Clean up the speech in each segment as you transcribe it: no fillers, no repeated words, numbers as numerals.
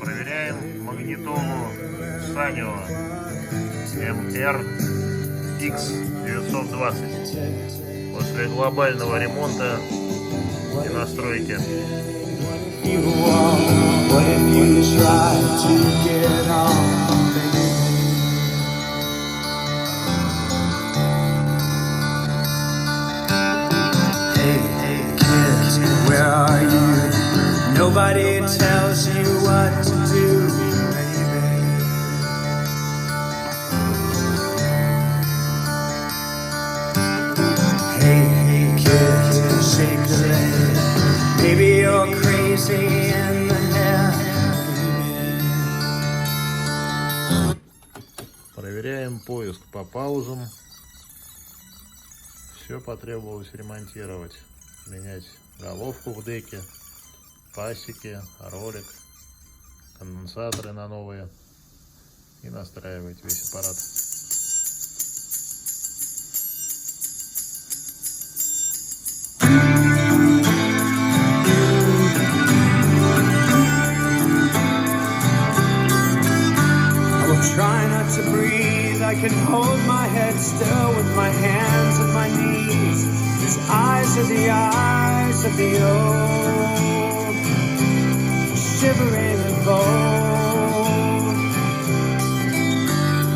Проверяем магнитолу Sanyo MR-X920 после глобального ремонта и настройки. Nobody tells you what to do, baby. Hey, kid, shake the leg. Maybe you're crazy in the head. Проверяем поиск по паузам. Все потребовалось ремонтировать. Менять головку в деке, пасеки, ролик, конденсаторы на новые и настраивать весь аппарат. I will try not to breathe. I can hold my head still with my hands at my knees. These eyes are the eyes of the old, shivering and bold.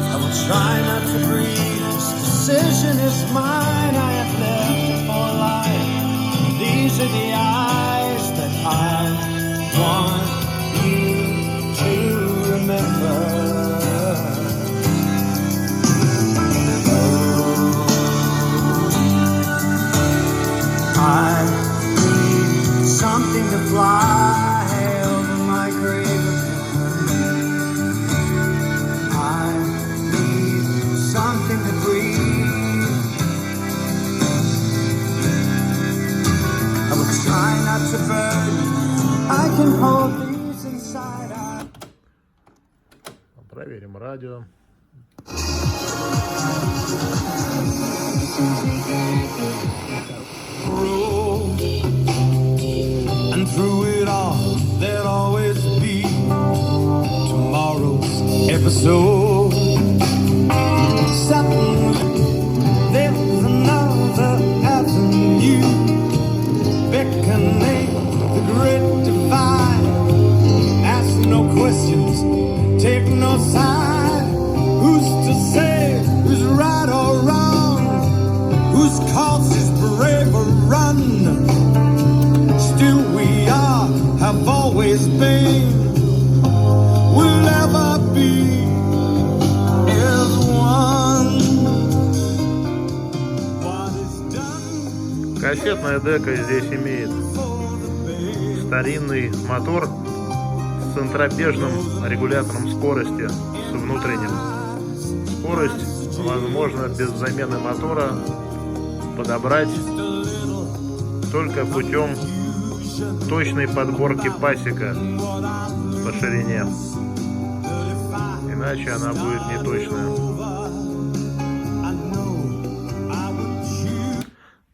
I will try not to breathe. This decision is mine. I have lived for life. These are the eyes that I want you to remember. I need something to fly over my grave again. I need something to breathe. I will try not to burn. I can hold these inside out. Проверим радио. And through it all, there'll always be tomorrow's episode. Suddenly, there's another avenue beckoning the great divide. Ask no questions, take no side. Who's to say who's right or wrong? Whose cause is brave or run? Still we are, have always been, will ever be as one. What is done? Кассетная дека здесь имеет старинный мотор с центробежным регулятором скорости с внутренним. Скорость возможно без замены мотора подобрать только путем точной подборки пасека по ширине, иначе она будет неточная.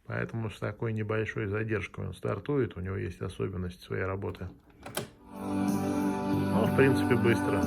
Поэтому с такой небольшой задержкой он стартует, у него есть особенность своей работы. Но в принципе быстро.